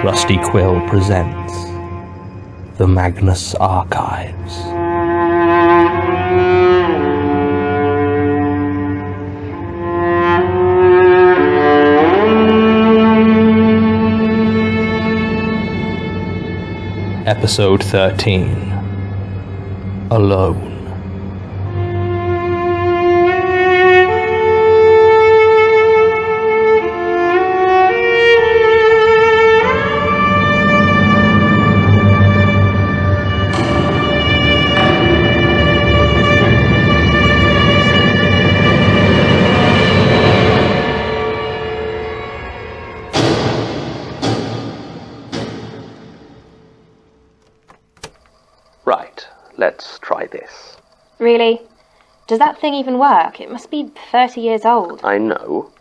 Rusty Quill presents The Magnus Archives. Episode 13. Alone. Right, let's try this. Really? Does that thing even work? It must be 30 years old. I know,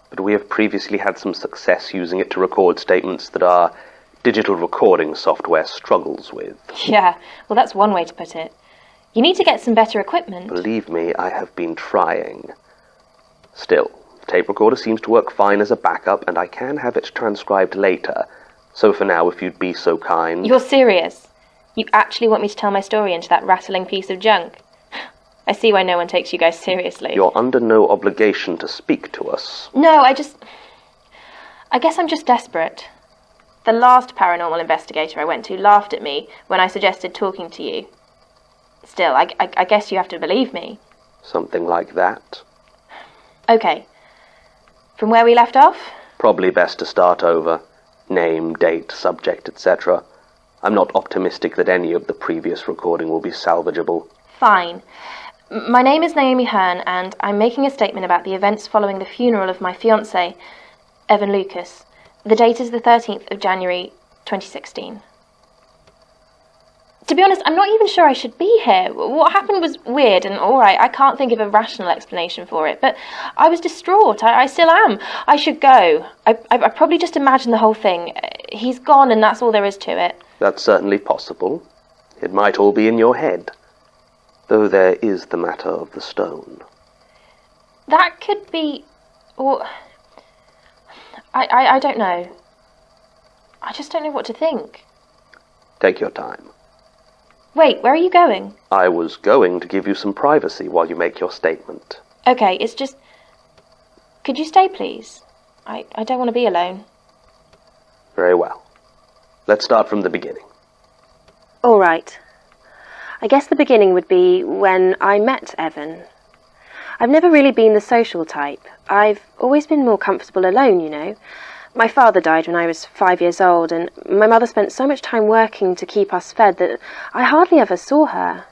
but we have previously had some success using it to record statements that our digital recording software struggles with. Yeah, well that's one way to put it. You need to get some better equipment. Believe me, I have been trying. Still, the tape recorder seems to work fine as a backup, and I can have it transcribed later. So for now, if you'd be so kind... You're serious? You actually want me to tell my story into that rattling piece of junk? I see why no one takes you guys seriously. You're under no obligation to speak to us. No, I guess I'm just desperate. The last paranormal investigator I went to laughed at me when I suggested talking to you. Still, I guess you have to believe me. Something like that. Okay. From where we left off? Probably best to start over. Name, date, subject, etc. I'm not optimistic that any of the previous recording will be salvageable. Fine. My name is Naomi Herne, and I'm making a statement about the events following the funeral of my fiancé, Evana Lukas. The date is the 13th of January, 2016. To be honest, I'm not even sure I should be here. What happened was weird, and alright, I can't think of a rational explanation for it, but I was distraught. I still am. I should go. I probably just imagined the whole thing. He's gone, and that's all there is to it. That's certainly possible. It might all be in your head. Though there is the matter of the stone. That could be... or... I don't know. I just don't know what to think. Take your time. Wait, where are you going? I was going to give you some privacy while you make your statement. Okay, it's just... Could you stay, please? I don't want to be alone. Very well. Let's start from the beginning. All right. I guess the beginning would be when I met Evan. I've never really been the social type. I've always been more comfortable alone, you know. My father died when I was 5 years old, and my mother spent so much time working to keep us fed that I hardly ever saw her.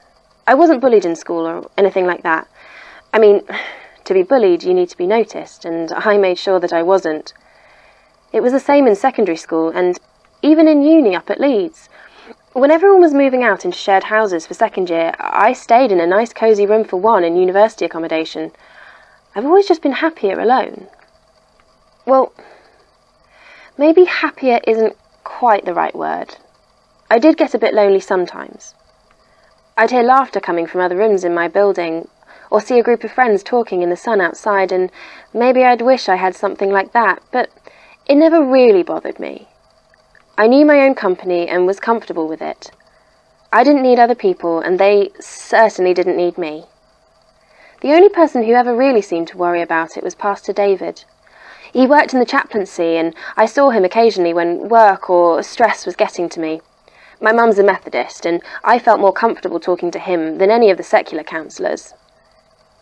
I wasn't bullied in school or anything like that. I mean, to be bullied, you need to be noticed, and I made sure that I wasn't. It was the same in secondary school, and even in uni up at Leeds. When everyone was moving out into shared houses for second year, I stayed in a nice cosy room for one in university accommodation. I've always just been happier alone. Well, maybe happier isn't quite the right word. I did get a bit lonely sometimes. I'd hear laughter coming from other rooms in my building, or see a group of friends talking in the sun outside, and maybe I'd wish I had something like that, but it never really bothered me. I knew my own company and was comfortable with it. I didn't need other people, and they certainly didn't need me. The only person who ever really seemed to worry about it was Pastor David. He worked in the chaplaincy, and I saw him occasionally when work or stress was getting to me. My mum's a Methodist, and I felt more comfortable talking to him than any of the secular counsellors.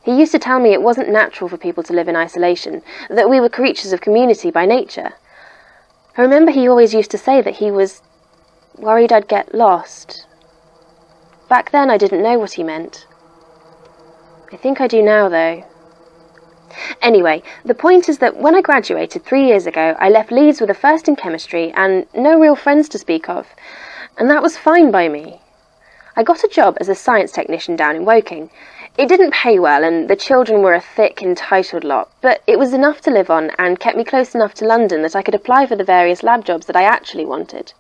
He used to tell me it wasn't natural for people to live in isolation, that we were creatures of community by nature. I remember he always used to say that he was worried I'd get lost. Back then I didn't know what he meant. I think I do now, though. Anyway, the point is that when I graduated 3 years ago, I left Leeds with a first in chemistry and no real friends to speak of, and that was fine by me. I got a job as a science technician down in Woking. It didn't pay well, and the children were a thick, entitled lot, but it was enough to live on and kept me close enough to London that I could apply for the various lab jobs that I actually wanted.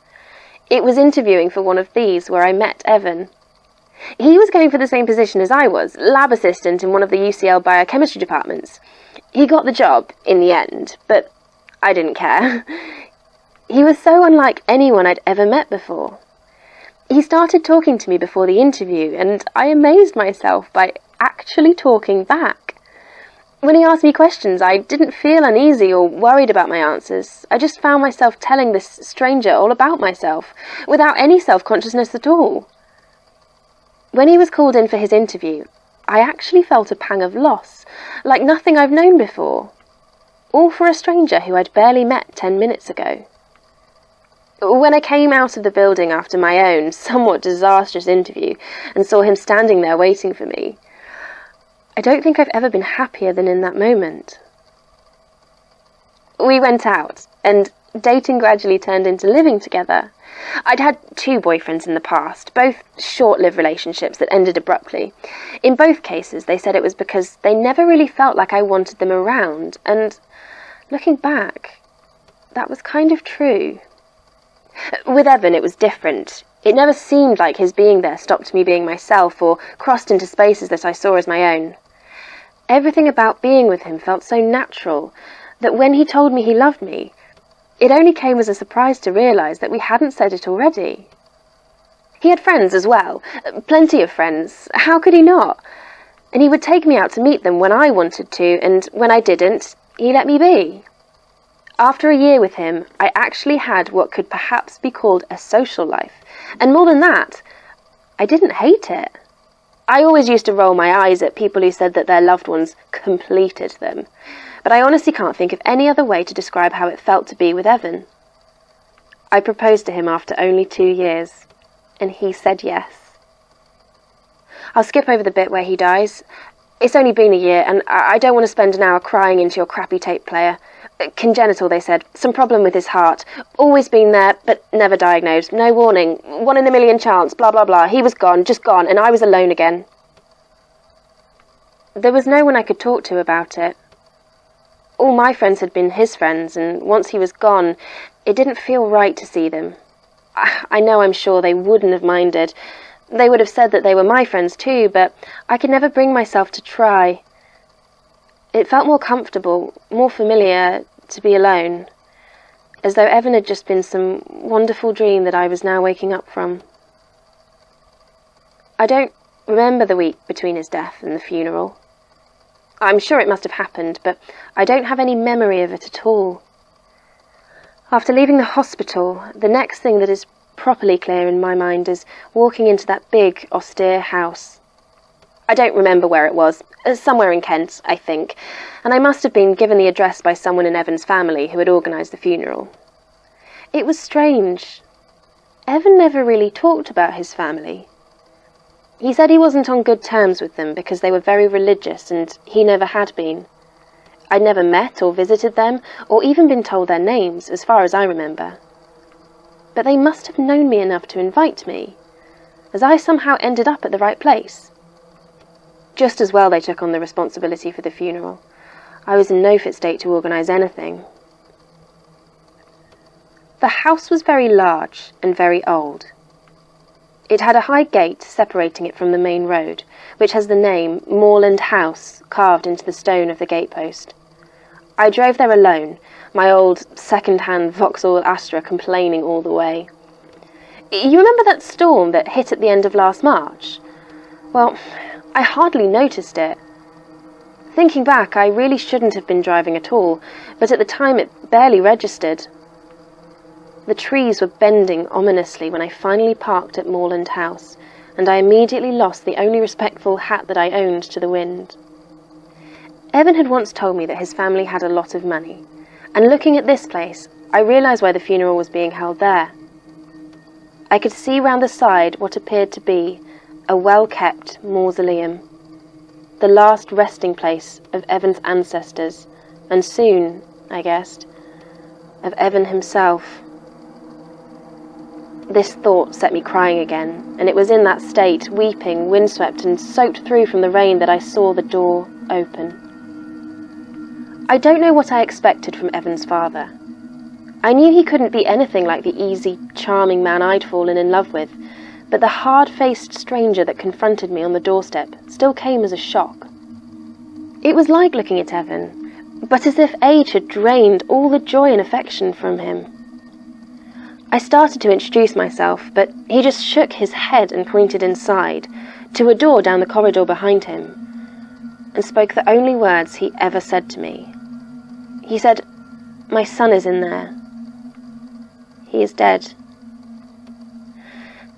It was interviewing for one of these where I met Evan. He was going for the same position as I was, lab assistant in one of the UCL biochemistry departments. He got the job, in the end, but I didn't care. He was so unlike anyone I'd ever met before. He started talking to me before the interview, and I amazed myself by actually talking back. When he asked me questions, I didn't feel uneasy or worried about my answers. I just found myself telling this stranger all about myself, without any self-consciousness at all. When he was called in for his interview, I actually felt a pang of loss, like nothing I've known before. All for a stranger who I'd barely met 10 minutes ago. When I came out of the building after my own, somewhat disastrous interview, and saw him standing there waiting for me, I don't think I've ever been happier than in that moment. We went out, and dating gradually turned into living together. I'd had 2 boyfriends in the past, both short-lived relationships that ended abruptly. In both cases, they said it was because they never really felt like I wanted them around, and looking back, that was kind of true. With Evan, it was different. It never seemed like his being there stopped me being myself or crossed into spaces that I saw as my own. Everything about being with him felt so natural that when he told me he loved me, it only came as a surprise to realise that we hadn't said it already. He had friends as well, plenty of friends. How could he not? And he would take me out to meet them when I wanted to, and when I didn't, he let me be. After a year with him, I actually had what could perhaps be called a social life. And more than that, I didn't hate it. I always used to roll my eyes at people who said that their loved ones completed them. But I honestly can't think of any other way to describe how it felt to be with Evan. I proposed to him after only 2 years, and he said yes. I'll skip over the bit where he dies. It's only been a year, and I don't want to spend an hour crying into your crappy tape player. Congenital, they said. Some problem with his heart. Always been there, but never diagnosed. No warning. 1 in a million chance, blah, blah, blah. He was gone, just gone, and I was alone again. There was no one I could talk to about it. All my friends had been his friends, and once he was gone, it didn't feel right to see them. I know I'm sure they wouldn't have minded. They would have said that they were my friends too, but I could never bring myself to try. It felt more comfortable, more familiar, to be alone, as though Evan had just been some wonderful dream that I was now waking up from. I don't remember the week between his death and the funeral. I'm sure it must have happened, but I don't have any memory of it at all. After leaving the hospital, the next thing that is properly clear in my mind is walking into that big, austere house. I don't remember where it was, somewhere in Kent, I think, and I must have been given the address by someone in Evan's family who had organised the funeral. It was strange. Evan never really talked about his family. He said he wasn't on good terms with them because they were very religious and he never had been. I'd never met or visited them or even been told their names, as far as I remember. But they must have known me enough to invite me, as I somehow ended up at the right place. Just as well they took on the responsibility for the funeral. I was in no fit state to organise anything. The house was very large and very old. It had a high gate separating it from the main road, which has the name Moorland House carved into the stone of the gatepost. I drove there alone, my old second-hand Vauxhall Astra complaining all the way. You remember that storm that hit at the end of last March? Well, I hardly noticed it. Thinking back, I really shouldn't have been driving at all, but at the time it barely registered. The trees were bending ominously when I finally parked at Moorland House, and I immediately lost the only respectful hat that I owned to the wind. Evan had once told me that his family had a lot of money, and looking at this place, I realised why the funeral was being held there. I could see round the side what appeared to be a well-kept mausoleum, the last resting place of Evan's ancestors, and soon, I guessed, of Evan himself. This thought set me crying again, and it was in that state, weeping, windswept and soaked through from the rain, that I saw the door open. I don't know what I expected from Evan's father. I knew he couldn't be anything like the easy, charming man I'd fallen in love with, but the hard-faced stranger that confronted me on the doorstep still came as a shock. It was like looking at Evan, but as if age had drained all the joy and affection from him. I started to introduce myself, but he just shook his head and pointed inside, to a door down the corridor behind him, and spoke the only words he ever said to me. He said, "My son is in there. He is dead."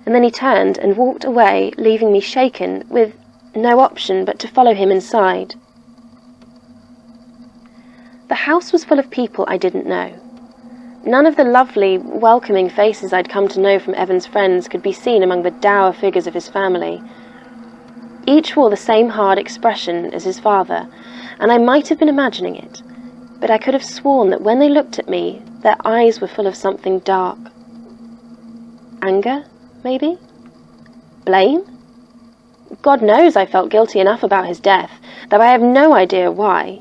And then he turned and walked away, leaving me shaken, with no option but to follow him inside. The house was full of people I didn't know. None of the lovely, welcoming faces I'd come to know from Evan's friends could be seen among the dour figures of his family. Each wore the same hard expression as his father, and I might have been imagining it, but I could have sworn that when they looked at me, their eyes were full of something dark. Anger, maybe? Blame? God knows I felt guilty enough about his death, though I have no idea why.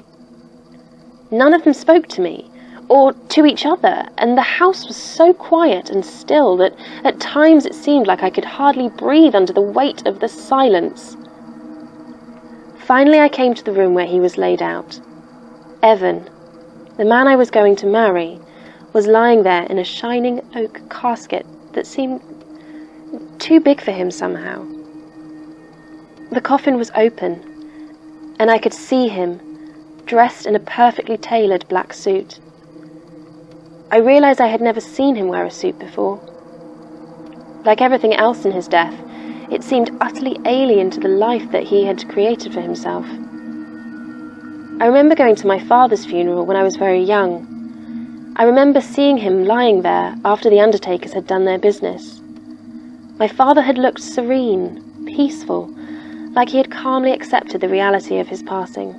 None of them spoke to me, or to each other, and the house was so quiet and still that at times it seemed like I could hardly breathe under the weight of the silence. Finally I came to the room where he was laid out. Evan, the man I was going to marry, was lying there in a shining oak casket that seemed too big for him somehow. The coffin was open, and I could see him, dressed in a perfectly tailored black suit. I realised I had never seen him wear a suit before. Like everything else in his death, it seemed utterly alien to the life that he had created for himself. I remember going to my father's funeral when I was very young. I remember seeing him lying there after the undertakers had done their business. My father had looked serene, peaceful, like he had calmly accepted the reality of his passing.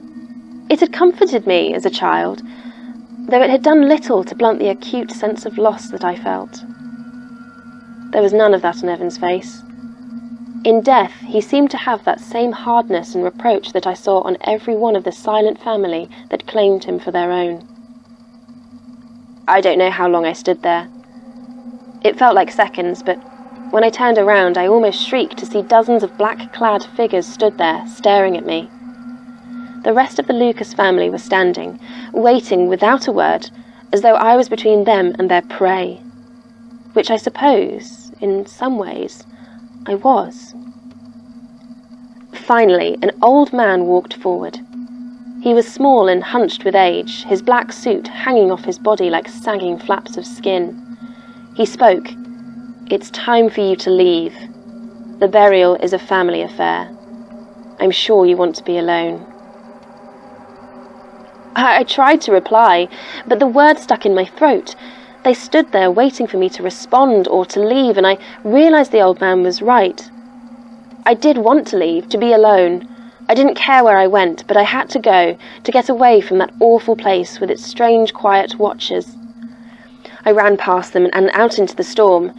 It had comforted me as a child, though it had done little to blunt the acute sense of loss that I felt. There was none of that on Evan's face. In death, he seemed to have that same hardness and reproach that I saw on every one of the silent family that claimed him for their own. I don't know how long I stood there. It felt like seconds, but when I turned around, I almost shrieked to see dozens of black-clad figures stood there, staring at me. The rest of the Lukas family were standing, waiting without a word, as though I was between them and their prey, which I suppose, in some ways, I was. Finally, an old man walked forward. He was small and hunched with age, his black suit hanging off his body like sagging flaps of skin. He spoke. "It's time for you to leave. The burial is a family affair. I'm sure you want to be alone." I tried to reply, but the words stuck in my throat. They stood there waiting for me to respond or to leave, and I realised the old man was right. I did want to leave, to be alone. I didn't care where I went, but I had to go, to get away from that awful place with its strange, quiet watchers. I ran past them and out into the storm.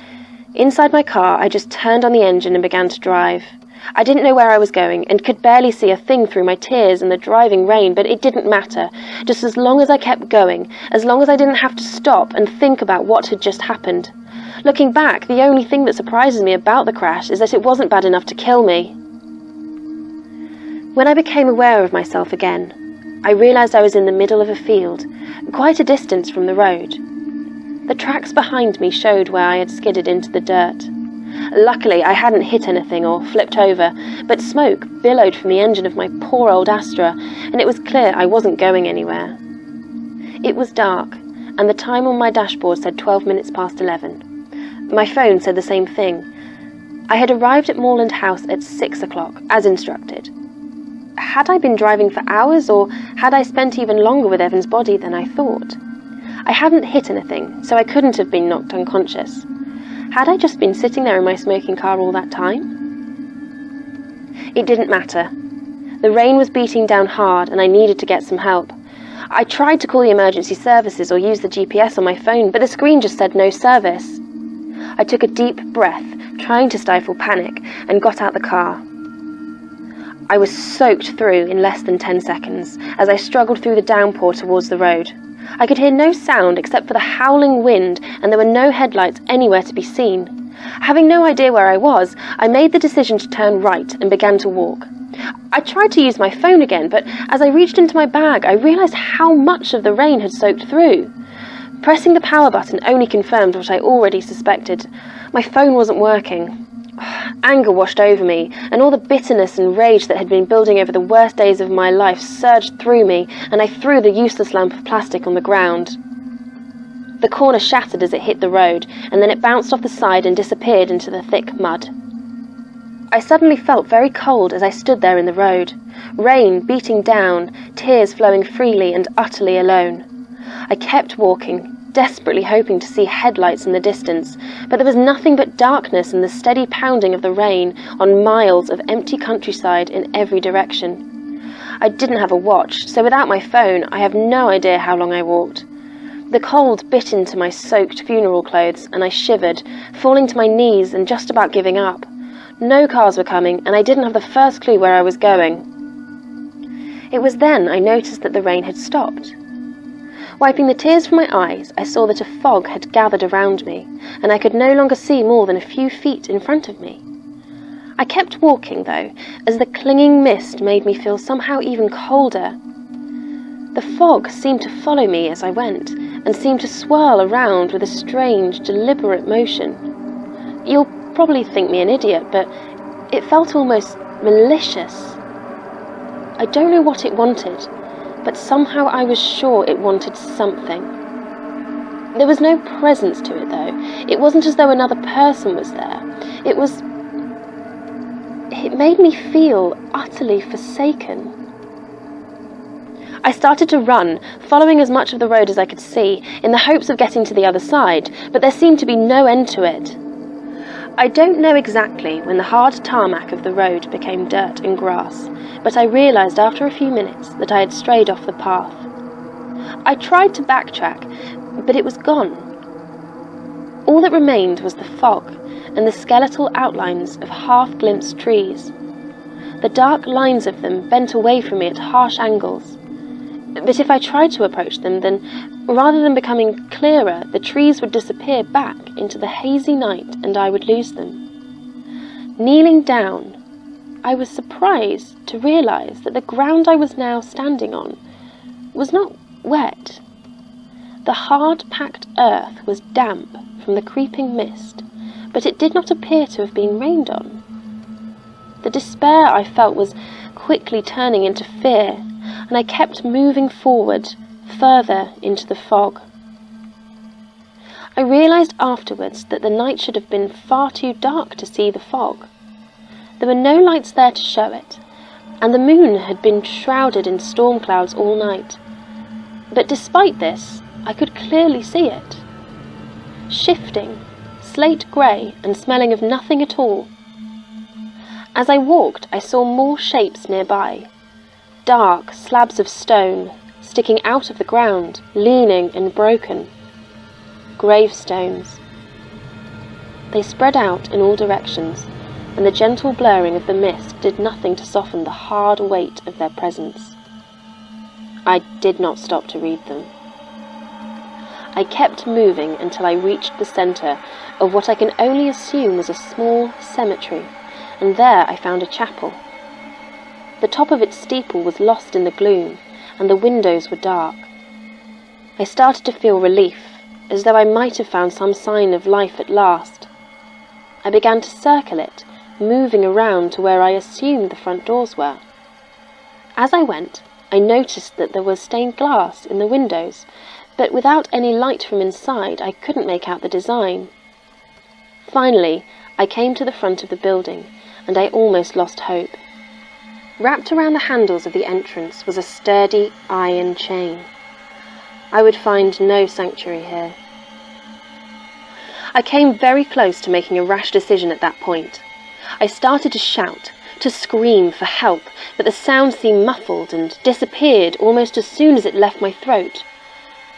Inside my car, I just turned on the engine and began to drive. I didn't know where I was going and could barely see a thing through my tears and the driving rain, but it didn't matter. Just as long as I kept going, as long as I didn't have to stop and think about what had just happened. Looking back, the only thing that surprises me about the crash is that it wasn't bad enough to kill me. When I became aware of myself again, I realised I was in the middle of a field, quite a distance from the road. The tracks behind me showed where I had skidded into the dirt. Luckily, I hadn't hit anything or flipped over, but smoke billowed from the engine of my poor old Astra, and it was clear I wasn't going anywhere. It was dark, and the time on my dashboard said 12 minutes past 11. My phone said the same thing. I had arrived at Moorland House at 6 o'clock, as instructed. Had I been driving for hours, or had I spent even longer with Evan's body than I thought? I hadn't hit anything, so I couldn't have been knocked unconscious. Had I just been sitting there in my smoking car all that time? It didn't matter. The rain was beating down hard, and I needed to get some help. I tried to call the emergency services or use the GPS on my phone, but the screen just said no service. I took a deep breath, trying to stifle panic, and got out the car. I was soaked through in less than 10 seconds as I struggled through the downpour towards the road. I could hear no sound except for the howling wind, and there were no headlights anywhere to be seen. Having no idea where I was, I made the decision to turn right and began to walk. I tried to use my phone again, but as I reached into my bag, I realised how much of the rain had soaked through. Pressing the power button only confirmed what I already suspected. My phone wasn't working. Anger washed over me, and all the bitterness and rage that had been building over the worst days of my life surged through me, and I threw the useless lump of plastic on the ground. The corner shattered as it hit the road, and then it bounced off the side and disappeared into the thick mud. I suddenly felt very cold as I stood there in the road, rain beating down, tears flowing freely, and utterly alone. I kept walking, desperately hoping to see headlights in the distance, but there was nothing but darkness and the steady pounding of the rain on miles of empty countryside in every direction. I didn't have a watch, so without my phone, I have no idea how long I walked. The cold bit into my soaked funeral clothes, and I shivered, falling to my knees and just about giving up. No cars were coming, and I didn't have the first clue where I was going. It was then I noticed that the rain had stopped. Wiping the tears from my eyes, I saw that a fog had gathered around me, and I could no longer see more than a few feet in front of me. I kept walking, though, as the clinging mist made me feel somehow even colder. The fog seemed to follow me as I went, and seemed to swirl around with a strange, deliberate motion. You'll probably think me an idiot, but it felt almost malicious. I don't know what it wanted, but somehow I was sure it wanted something. There was no presence to it, though. It wasn't as though another person was there. It made me feel utterly forsaken. I started to run, following as much of the road as I could see, in the hopes of getting to the other side, but there seemed to be no end to it. I don't know exactly when the hard tarmac of the road became dirt and grass, but I realised after a few minutes that I had strayed off the path. I tried to backtrack, but it was gone. All that remained was the fog and the skeletal outlines of half-glimpsed trees. The dark lines of them bent away from me at harsh angles. But if I tried to approach them, then, rather than becoming clearer, the trees would disappear back into the hazy night and I would lose them. Kneeling down, I was surprised to realise that the ground I was now standing on was not wet. The hard-packed earth was damp from the creeping mist, but it did not appear to have been rained on. The despair I felt was quickly turning into fear, and I kept moving forward, further into the fog. I realised afterwards that the night should have been far too dark to see the fog. There were no lights there to show it, and the moon had been shrouded in storm clouds all night. But despite this, I could clearly see it. Shifting, slate grey and smelling of nothing at all. As I walked, I saw more shapes nearby. Dark slabs of stone, sticking out of the ground, leaning and broken. Gravestones. They spread out in all directions, and the gentle blurring of the mist did nothing to soften the hard weight of their presence. I did not stop to read them. I kept moving until I reached the centre of what I can only assume was a small cemetery, and there I found a chapel. The top of its steeple was lost in the gloom, and the windows were dark. I started to feel relief, as though I might have found some sign of life at last. I began to circle it, moving around to where I assumed the front doors were. As I went, I noticed that there was stained glass in the windows, but without any light from inside, I couldn't make out the design. Finally, I came to the front of the building, and I almost lost hope. Wrapped around the handles of the entrance was a sturdy iron chain. I would find no sanctuary here. I came very close to making a rash decision at that point. I started to shout, to scream for help, but the sound seemed muffled and disappeared almost as soon as it left my throat.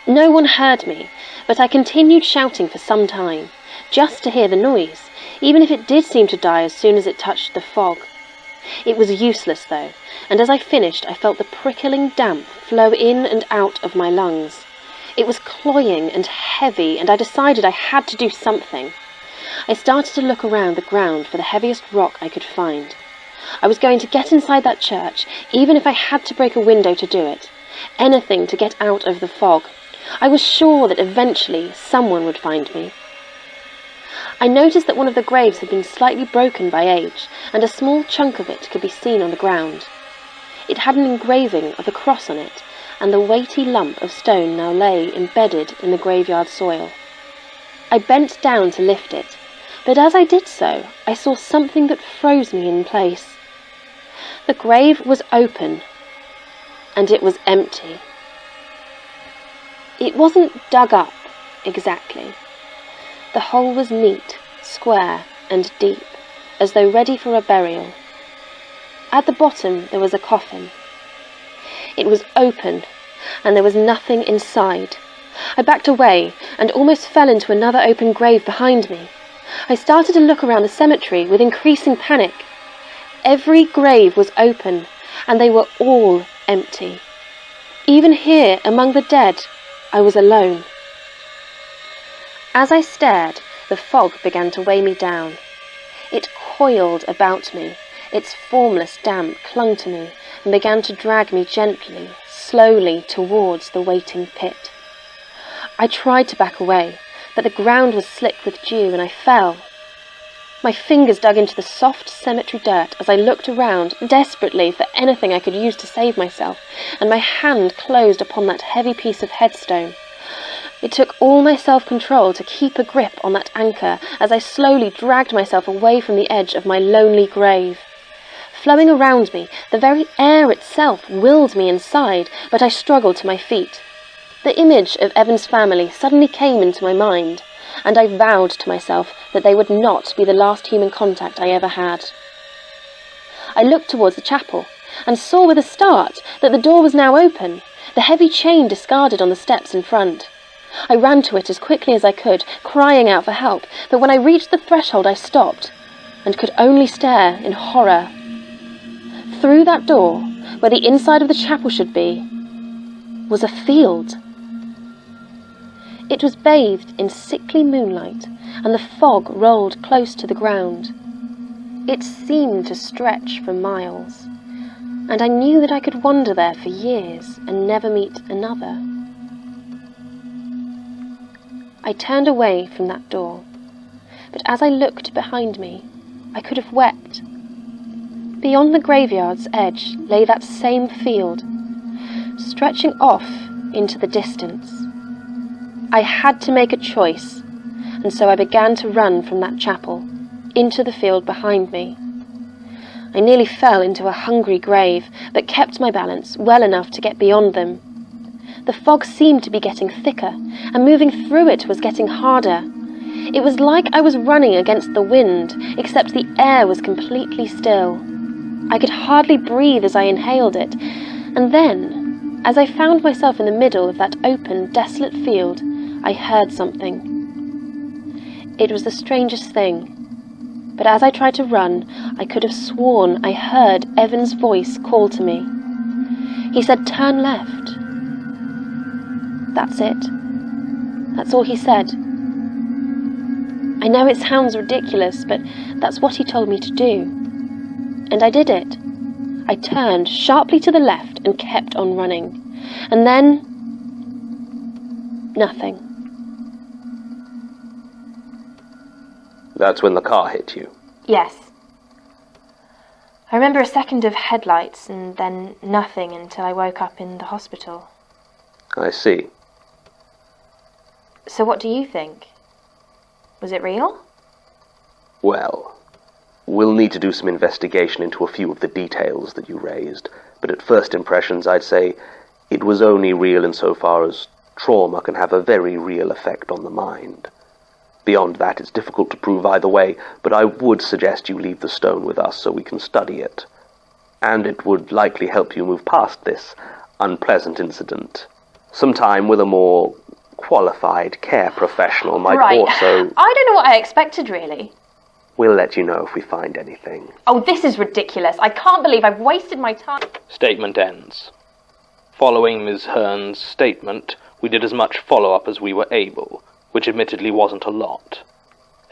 No one heard me, but I continued shouting for some time, just to hear the noise, even if it did seem to die as soon as it touched the fog. It was useless, though, and as I finished I felt the prickling damp flow in and out of my lungs. It was cloying and heavy, and I decided I had to do something. I started to look around the ground for the heaviest rock I could find. I was going to get inside that church, even if I had to break a window to do it. Anything to get out of the fog. I was sure that eventually someone would find me. I noticed that one of the graves had been slightly broken by age, and a small chunk of it could be seen on the ground. It had an engraving of a cross on it, and the weighty lump of stone now lay embedded in the graveyard soil. I bent down to lift it, but as I did so, I saw something that froze me in place. The grave was open, and it was empty. It wasn't dug up, exactly. The hole was neat, square, and deep, as though ready for a burial. At the bottom there was a coffin. It was open, and there was nothing inside. I backed away, and almost fell into another open grave behind me. I started to look around the cemetery with increasing panic. Every grave was open, and they were all empty. Even here, among the dead, I was alone. As I stared, the fog began to weigh me down. It coiled about me, its formless damp clung to me and began to drag me gently, slowly towards the waiting pit. I tried to back away, but the ground was slick with dew and I fell. My fingers dug into the soft cemetery dirt as I looked around desperately for anything I could use to save myself, and my hand closed upon that heavy piece of headstone. It took all my self-control to keep a grip on that anchor as I slowly dragged myself away from the edge of my lonely grave. Flowing around me, the very air itself willed me inside, but I struggled to my feet. The image of Evan's family suddenly came into my mind, and I vowed to myself that they would not be the last human contact I ever had. I looked towards the chapel, and saw with a start that the door was now open, the heavy chain discarded on the steps in front. I ran to it as quickly as I could, crying out for help, but when I reached the threshold I stopped, and could only stare in horror. Through that door, where the inside of the chapel should be, was a field. It was bathed in sickly moonlight, and the fog rolled close to the ground. It seemed to stretch for miles, and I knew that I could wander there for years and never meet another. I turned away from that door, but as I looked behind me, I could have wept. Beyond the graveyard's edge lay that same field, stretching off into the distance. I had to make a choice, and so I began to run from that chapel, into the field behind me. I nearly fell into a hungry grave, but kept my balance well enough to get beyond them. The fog seemed to be getting thicker, and moving through it was getting harder. It was like I was running against the wind, except the air was completely still. I could hardly breathe as I inhaled it, and then, as I found myself in the middle of that open, desolate field, I heard something. It was the strangest thing, but as I tried to run, I could have sworn I heard Evan's voice call to me. He said, "Turn left." That's it. That's all he said. I know it sounds ridiculous, but that's what he told me to do. And I did it. I turned sharply to the left and kept on running. And then... nothing. That's when the car hit you. Yes. I remember a second of headlights and then nothing until I woke up in the hospital. I see. So what do you think? Was it real? Well, we'll need to do some investigation into a few of the details that you raised, but at first impressions I'd say it was only real insofar as trauma can have a very real effect on the mind. Beyond that, it's difficult to prove either way, but I would suggest you leave the stone with us so we can study it. And it would likely help you move past this unpleasant incident. Some time with a more qualified care professional might also... I don't know what I expected, really. We'll let you know if we find anything. Oh, this is ridiculous. I can't believe I've wasted my time. Statement ends. Following Ms. Herne's statement, we did as much follow-up as we were able, which admittedly wasn't a lot.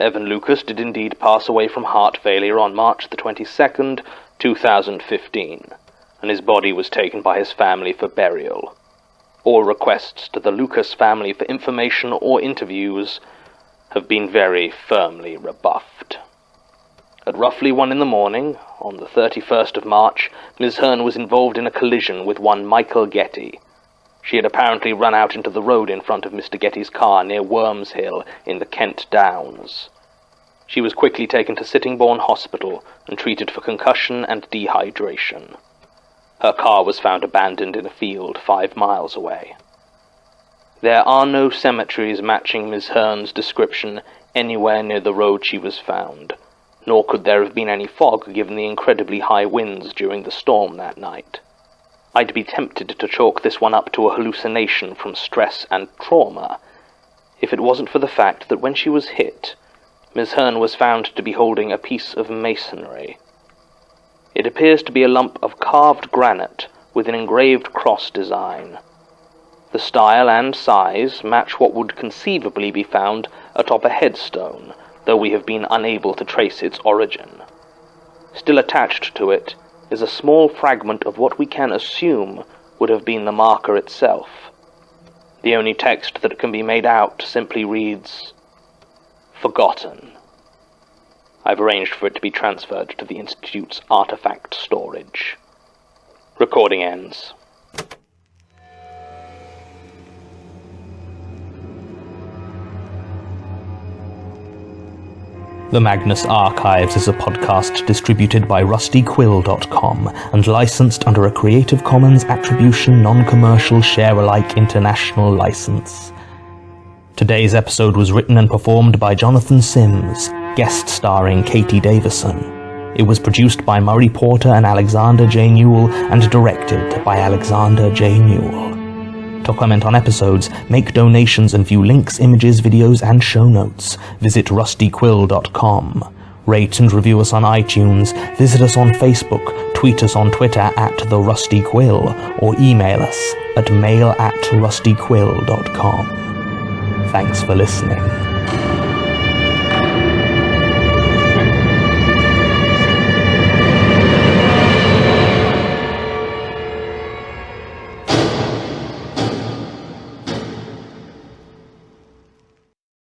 Evana Lukas did indeed pass away from heart failure on March the 22nd, 2015, and his body was taken by his family for burial. All requests to the Lukas family for information or interviews have been very firmly rebuffed. At roughly 1 in the morning, on the 31st of March, Ms. Herne was involved in a collision with one Michael Getty. She had apparently run out into the road in front of Mr. Getty's car near Worms Hill in the Kent Downs. She was quickly taken to Sittingbourne Hospital and treated for concussion and dehydration. Her car was found abandoned in a field 5 miles away. There are no cemeteries matching Ms. Herne's description anywhere near the road she was found, nor could there have been any fog given the incredibly high winds during the storm that night. I'd be tempted to chalk this one up to a hallucination from stress and trauma, if it wasn't for the fact that when she was hit, Ms. Herne was found to be holding a piece of masonry. It appears to be a lump of carved granite with an engraved cross design. The style and size match what would conceivably be found atop a headstone, though we have been unable to trace its origin. Still attached to it is a small fragment of what we can assume would have been the marker itself. The only text that can be made out simply reads, "Forgotten." I've arranged for it to be transferred to the Institute's artifact storage. Recording ends. The Magnus Archives is a podcast distributed by rustyquill.com and licensed under a Creative Commons Attribution-Noncommercial-Sharealike International License. Today's episode was written and performed by Jonathan Sims, guest starring Katie Davison. It was produced by Murray Porter and Alexander J. Newell and directed by Alexander J. Newell. To comment on episodes, make donations and view links, images, videos, and show notes, visit rustyquill.com. Rate and review us on iTunes, visit us on Facebook, tweet us on Twitter @TheRustyQuill, or email us at mail@rustyquill.com. Thanks for listening.